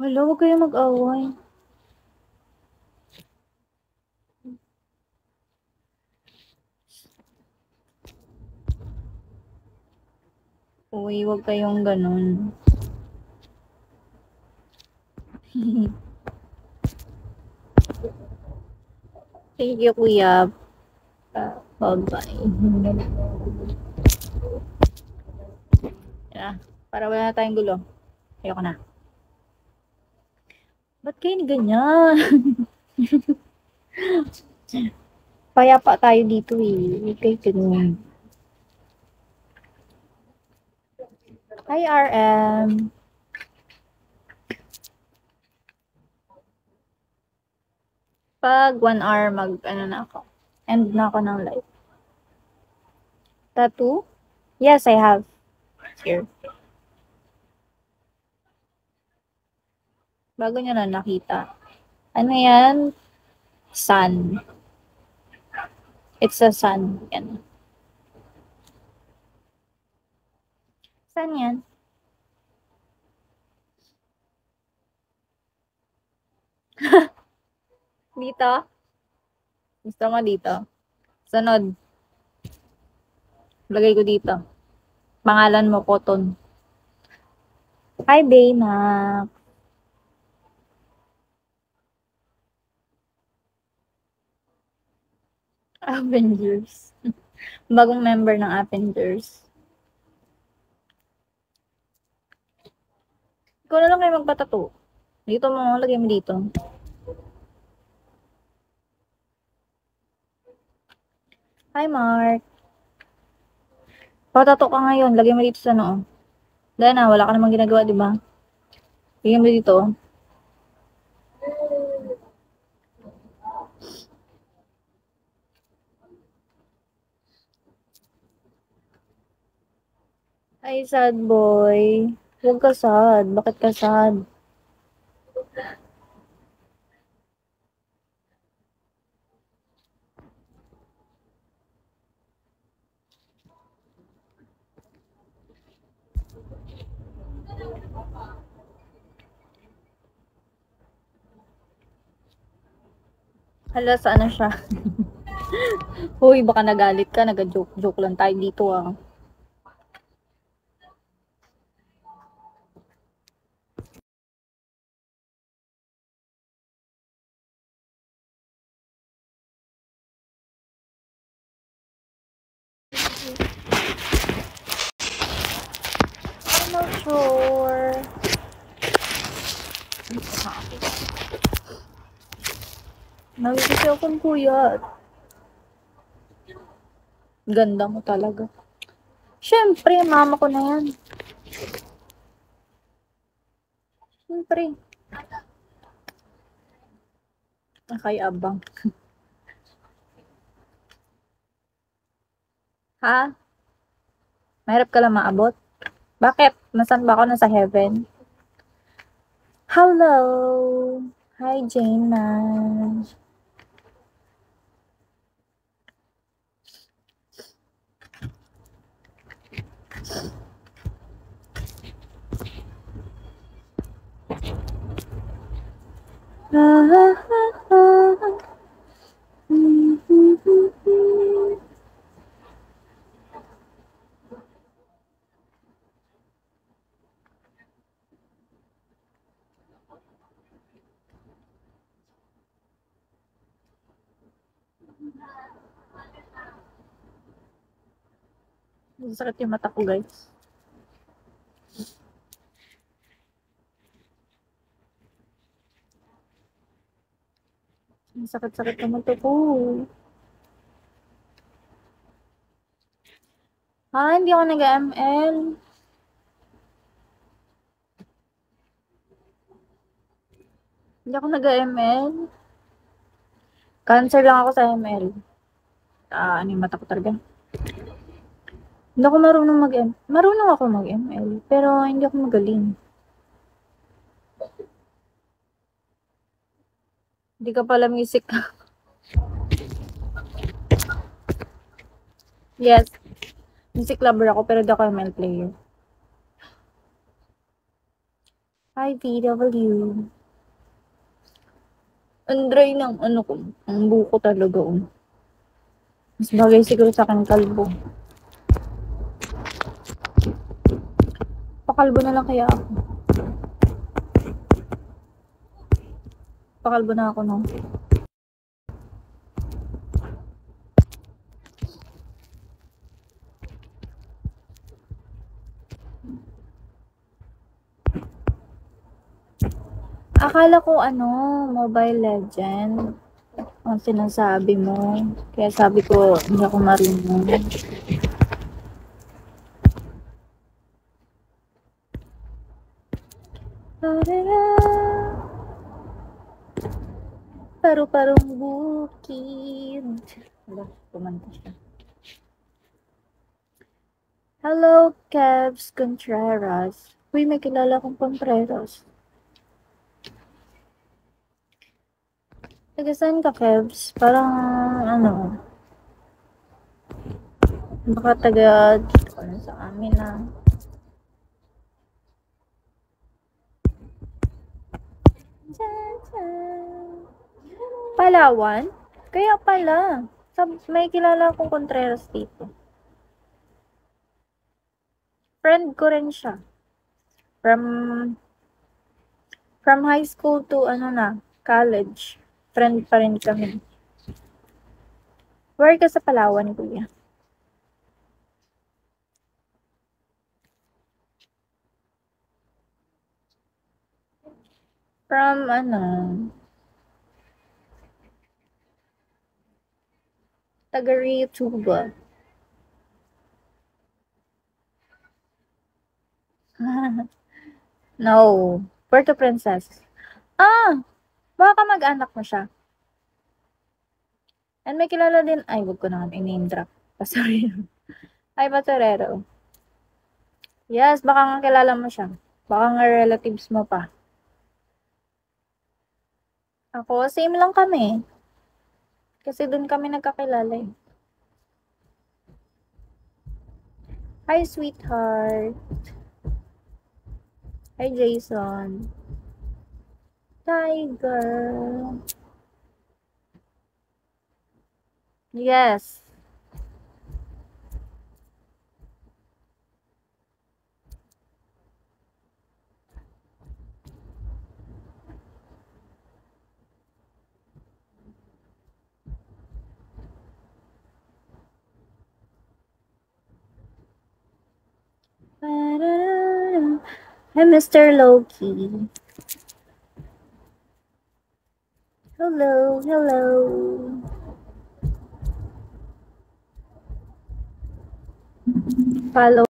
Wala, huwag kayo mag-away. Uy, huwag kayong ganun. Thank you, kuya. Bye-bye. Yeah, para wala na tayong gulo. Ayoko na. Ba't kayo ganyan? Payapa tayo dito eh. Huwag kayo ganun. Hi, RM. Pag 1 hour ano na ako. End na ako ng live. Tattoo? Yes, I have. Here. Bago nyo na nakita. Ano yan? Sun. It's a sun. Yan. Sun yan. Dito? Gusto mo dito? Sunod. Lagay ko dito. Pangalan mo, Cotton. Hi, Baymax. Avengers. Bagong member ng Avengers. Ikaw na lang kayo magpatato. Dito mo, lagay mo dito. Hi, Mark. Patato ka ngayon. Lagay mo dito sa noo. Dahil na, wala ka namang ginagawa, di ba? Lagay mo dito. Ay, sad boy. Huwag ka sad. Bakit ka sad? Hala, saan na siya? Hoy, baka nagalit ka. Nag-joke lang tayo dito ah. I'm not sure. Nagigisi akong kuya. Ganda mo talaga. Siyempre, mama ko na yan. Siyempre. Kay abang. Ha? Mahirap ka lang maabot? Bakit? Nasaan ba ako? Nasa heaven? Hello! Hi, Jaina. Sakit yung mata ko, guys. Sakit-sakit yung mata ko. Hindi ako nag-ML. Hindi ako nag-ML. Cancer lang ako sa ML. Ano yung mata ko talaga? Hindi ako marunong mag-ML. Marunong ako mag-ML. Pero hindi ako magaling. Hindi ka pala music. Yes. Music lover ako pero di ako ML player. Hi, Hi, VW. Ang dry ng ano ko. Ang buko talaga. Mas bagay siguro sa akin kalbo. Pakalbo na lang kaya ako. Pakalbo na ako, no? Akala ko Mobile Legend ang sinasabi mo. Kaya sabi ko, hindi ako marunong. Paru-parong bukid. Hala, kumanta siya. Hello, Kevs Contreras. Uy, may kilala kong Contreras. Taga saan ka, Kevs? Parang, baka taga dito ka na sa amin, Palawan? Kaya pala. May kilala akong Contreras dito. Friend ko rin siya. From high school to college. Friend pa rin kami. Where ka sa Palawan, kuya? From taga Tuba. No. Puerto Princess. Baka mag-anak mo siya. And may kilala din, ay, wag ko naman i-name drop. Sorry. Ay, Batorero. Yes, baka nga kilala mo siya. Baka nga relatives mo pa. Ako, same lang kami. Kasi dun kami nagkakilala eh. Hi, sweetheart. Hi, Jason. Tiger. Yes. Hi, Mr. Loki. Hello, hello. Follow